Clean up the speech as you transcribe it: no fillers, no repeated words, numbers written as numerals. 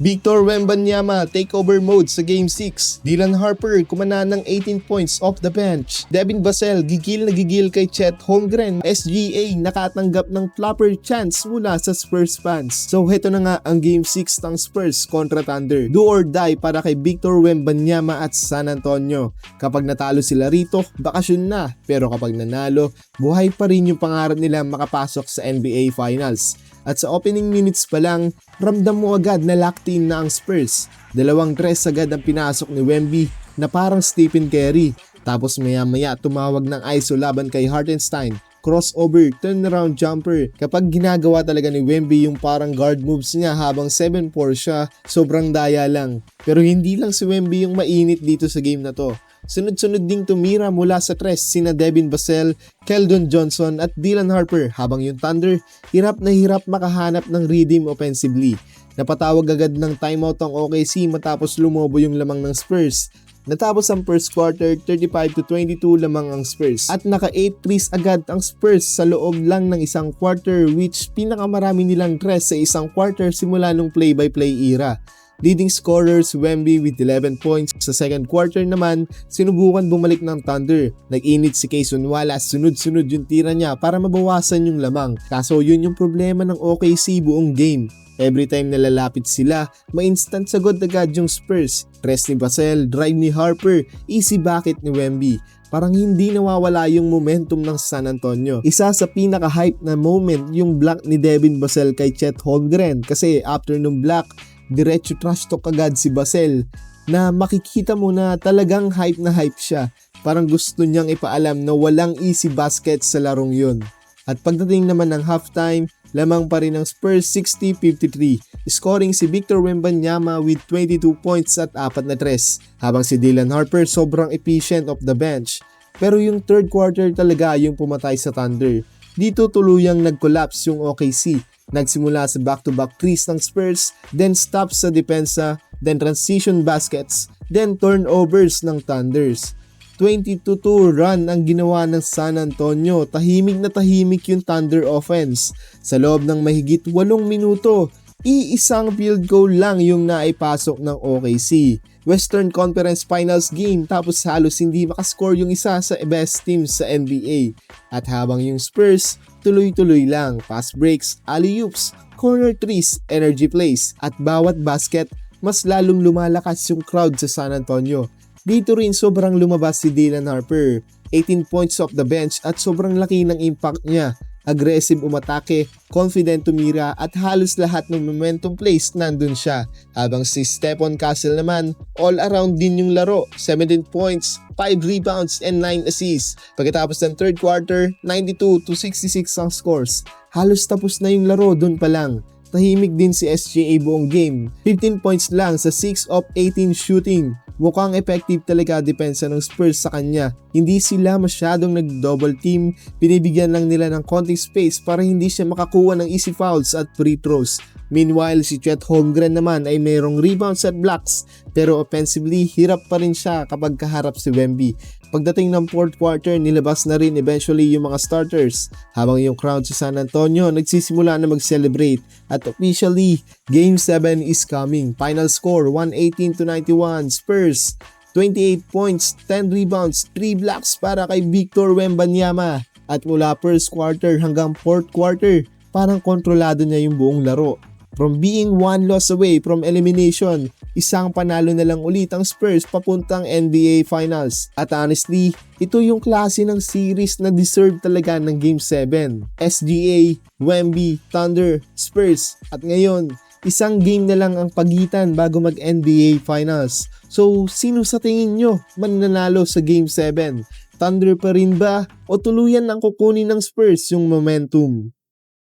Victor Wembanyama takeover mode sa Game 6. Dylan Harper kumana ng 18 points off the bench. Devin Vassell gigil na gigil kay Chet Holmgren. SGA nakatanggap ng flopper chance mula sa Spurs fans. So heto na nga ang Game 6 ng Spurs kontra Thunder. Do or die para kay Victor Wembanyama at San Antonio. Kapag natalo sila rito, bakasyon na. Pero kapag nanalo, buhay pa rin yung pangarap nila makapasok sa NBA Finals. At sa opening minutes pa lang, ramdam mo agad na locked in na ang Spurs. 2 tres agad ang pinasok ni Wemby na parang Stephen Curry. Tapos maya-maya tumawag ng ISO laban kay Hartenstein. Crossover, turnaround jumper. Kapag ginagawa talaga ni Wemby yung parang guard moves niya habang 7'4 siya, sobrang daya lang. Pero hindi lang si Wemby yung mainit dito sa game na to. Sunod-sunod ding tumira mula sa tres sina Devin Vassell, Keldon Johnson at Dylan Harper habang yung Thunder hirap na hirap makahanap ng rhythm offensively. Napatawag agad ng timeout ang OKC matapos lumobo yung lamang ng Spurs. Natapos ang first quarter, 35-22 lamang ang Spurs. At naka 8 threes agad ang Spurs sa loob lang ng isang quarter, which pinakamarami nilang tres sa isang quarter simula nung play-by-play era. Leading scorers Wemby with 11 points. Sa second quarter naman, sinubukan bumalik ng Thunder. Nag-init si Cason Wallace, sunod-sunod yung tira niya para mabawasan yung lamang. Kaso yun yung problema ng OKC buong game. Every time na lalapit sila, ma-instant sagot agad yung Spurs. Tres ni Vassell, drive ni Harper, easy bucket ni Wemby. Parang hindi nawawala yung momentum ng San Antonio. Isa sa pinaka-hype na moment yung block ni Devin Vassell kay Chet Holmgren kasi after nung block, diretso trash talk agad si Vassell na makikita mo na talagang hype na hype siya. Parang gusto niyang ipaalam na walang easy basket sa larong yun. At pagdating naman ng halftime, lamang pa rin ng Spurs 60-53. Scoring si Victor Wembanyama with 22 points at 4 na tres. Habang si Dylan Harper sobrang efficient off the bench. Pero yung third quarter talaga yung pumatay sa Thunder. Dito tuluyang nag-collapse yung OKC. Nagsimula sa back-to-back threes ng Spurs, then stops sa depensa, then transition baskets, then turnovers ng Thunders. 22-2 run ang ginawa ng San Antonio. Tahimik na tahimik yung Thunder offense. Sa loob ng mahigit 8 minuto, iisang field goal lang yung naipasok ng OKC. Western Conference Finals game tapos halos hindi makascore yung isa sa best teams sa NBA. At habang yung Spurs, tuloy-tuloy lang, fast breaks, alley-oops, corner threes, energy plays, at bawat basket, mas lalong lumalakas yung crowd sa San Antonio. Dito rin sobrang lumabas si Dylan Harper, 18 points off the bench at sobrang laki ng impact niya. Aggressive umatake, confident tumira at halos lahat ng momentum plays nandun siya. Habang si Stephon Castle naman, all around din yung laro, 17 points, 5 rebounds and 9 assists. Pagkatapos ng third quarter, 92-66 ang scores. Halos tapos na yung laro dun pa lang. Tahimik din si SGA buong game, 15 points lang sa 6 of 18 shooting. Mukhang effective talaga depensa ng Spurs sa kanya. Hindi sila masyadong nag-double team, binibigyan lang nila ng konting space para hindi siya makakuha ng easy fouls at free throws. Meanwhile, si Chet Holmgren naman ay mayroong rebounds at blocks, pero offensively, hirap pa rin siya kapag kaharap si Wemby. Pagdating ng fourth quarter, nilabas na rin eventually yung mga starters, habang yung crowd sa San Antonio nagsisimula na mag-celebrate. At officially, Game 7 is coming. Final score, 118-91, Spurs. 28 points, 10 rebounds, 3 blocks para kay Victor Wembanyama. At mula first quarter hanggang fourth quarter, parang kontrolado niya yung buong laro. From being one loss away from elimination, isang panalo na lang ulit ang Spurs papuntang NBA Finals. At honestly, ito yung klase ng series na deserve talaga ng Game 7. SGA, Wemby, Thunder, Spurs. At ngayon, isang game na lang ang pagitan bago mag-NBA Finals. So, sino sa tingin nyo mananalo sa Game 7? Thunder pa rin ba o tuluyan ang kukunin ng Spurs yung momentum?